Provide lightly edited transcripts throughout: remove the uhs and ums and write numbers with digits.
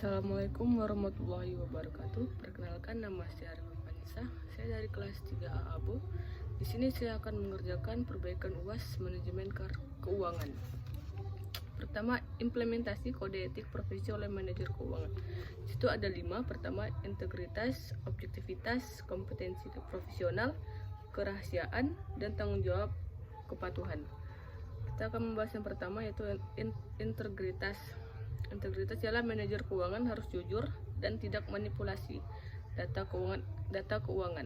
Assalamualaikum warahmatullahi wabarakatuh. Perkenalkan, nama saya Arif Vanessa. Saya dari kelas 3A ABO. Di sini saya akan mengerjakan perbaikan UAS manajemen keuangan. Pertama, implementasi kode etik profesi oleh manajer keuangan. Di situ ada 5. Pertama, integritas, objektivitas, kompetensi profesional, kerahasiaan, dan tanggung jawab kepatuhan. Kita akan membahas yang pertama, yaitu integritas. Integritas ialah manajer keuangan harus jujur dan tidak manipulasi data keuangan,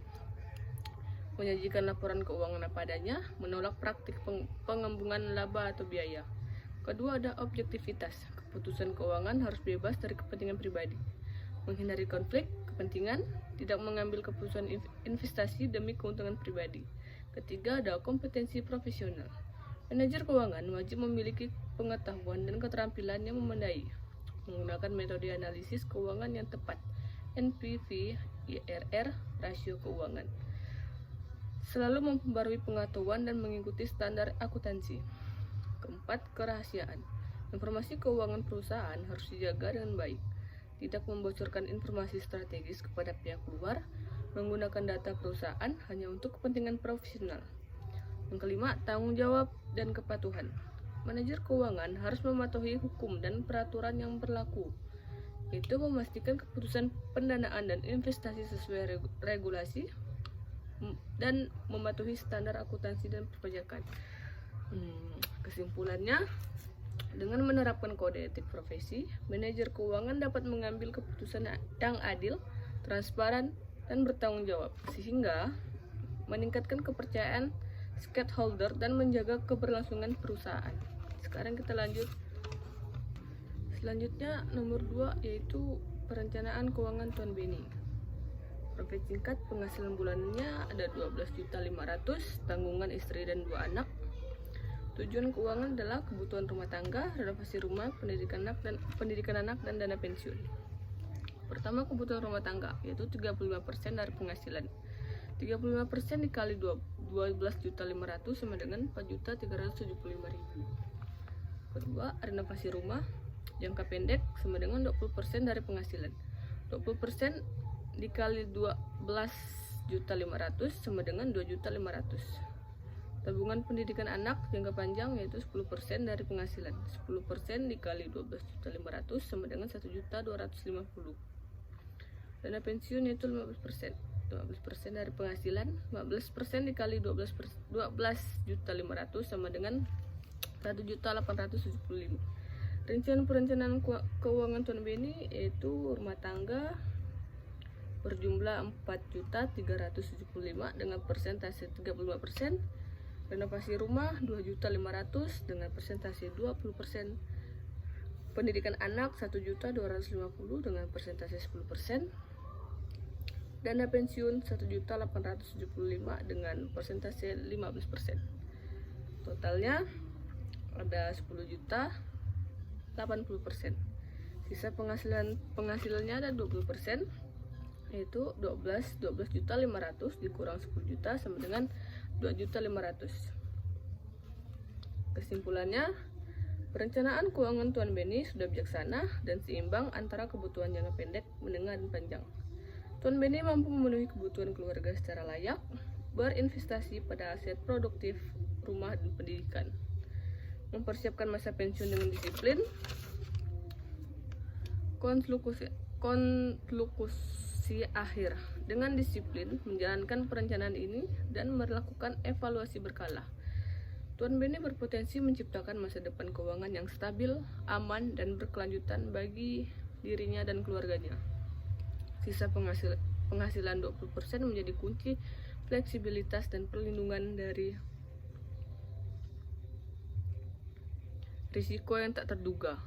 menyajikan laporan keuangan apa adanya, menolak praktik pengembungan laba atau biaya. Kedua, ada objektivitas. Keputusan keuangan harus bebas dari kepentingan pribadi, menghindari konflik kepentingan, tidak mengambil keputusan investasi demi keuntungan pribadi. Ketiga, ada kompetensi profesional. Manajer keuangan wajib memiliki pengetahuan dan keterampilan yang memadai, menggunakan metode analisis keuangan yang tepat, NPV, IRR, rasio keuangan. Selalu memperbarui pengetahuan dan mengikuti standar akuntansi. Keempat, kerahasiaan. Informasi keuangan perusahaan harus dijaga dengan baik, tidak membocorkan informasi strategis kepada pihak luar, menggunakan data perusahaan hanya untuk kepentingan profesional. Yang kelima, tanggung jawab dan kepatuhan. Manajer keuangan harus mematuhi hukum dan peraturan yang berlaku, yaitu memastikan keputusan pendanaan dan investasi sesuai regulasi dan mematuhi standar akuntansi dan perpajakan. Kesimpulannya, dengan menerapkan kode etik profesi, manajer keuangan dapat mengambil keputusan yang adil, transparan, dan bertanggung jawab, sehingga meningkatkan kepercayaan stakeholder dan menjaga keberlangsungan perusahaan. Sekarang kita lanjut. Selanjutnya nomor 2, yaitu perencanaan keuangan Tuan Beni. Profil singkat, penghasilan bulannya ada 12.500.000, tanggungan istri dan 2 anak. Tujuan keuangan adalah kebutuhan rumah tangga, renovasi rumah, pendidikan anak dan dana pensiun. Pertama, kebutuhan rumah tangga, yaitu 35% dari penghasilan. 35% dikali 12.500.000 sama dengan 4.375.000. Kedua, renovasi rumah jangka pendek sama dengan 20% dari penghasilan. 20% dikali 12.500.000 sama dengan 2.500.000. Tabungan pendidikan anak jangka panjang yaitu 10% dari penghasilan. 10% dikali 12.500.000 sama dengan 1.250.000. Dana pensiun yaitu 15%. 15% dari penghasilan, 15% dikali 12.500.000 sama dengan 1.875.000. Perencanaan keuangan Tuan Beni yaitu rumah tangga berjumlah 4.375.000 dengan persentase 35%, renovasi rumah 2.500.000 dengan persentase 20%, pendidikan anak 1.250.000 dengan persentase 10%, dana pensiun 1.875.000 dengan persentase 15%. Totalnya ada 10.080.000. Sisa penghasilannya ada 20%, yaitu 12.500.000 dikurang 10 juta sama dengan 2.500.000. Kesimpulannya, perencanaan keuangan Tuan Beni sudah bijaksana dan seimbang antara kebutuhan jangka pendek, menengah, dan panjang. Tuan Beni mampu memenuhi kebutuhan keluarga secara layak, berinvestasi pada aset produktif, rumah, dan pendidikan, mempersiapkan masa pensiun dengan disiplin, konklusi akhir dengan disiplin menjalankan perencanaan ini dan melakukan evaluasi berkala. Tuan Beni berpotensi menciptakan masa depan keuangan yang stabil, aman, dan berkelanjutan bagi dirinya dan keluarganya. Sisa penghasilan 20% menjadi kunci fleksibilitas dan perlindungan dari risiko yang tak terduga.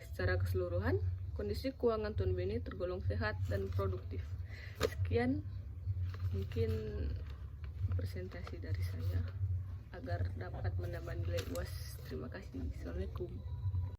Secara keseluruhan, kondisi keuangan Tuan Beni tergolong sehat dan produktif. Sekian mungkin presentasi dari saya agar dapat menambah nilai UAS. Terima kasih. Assalamualaikum.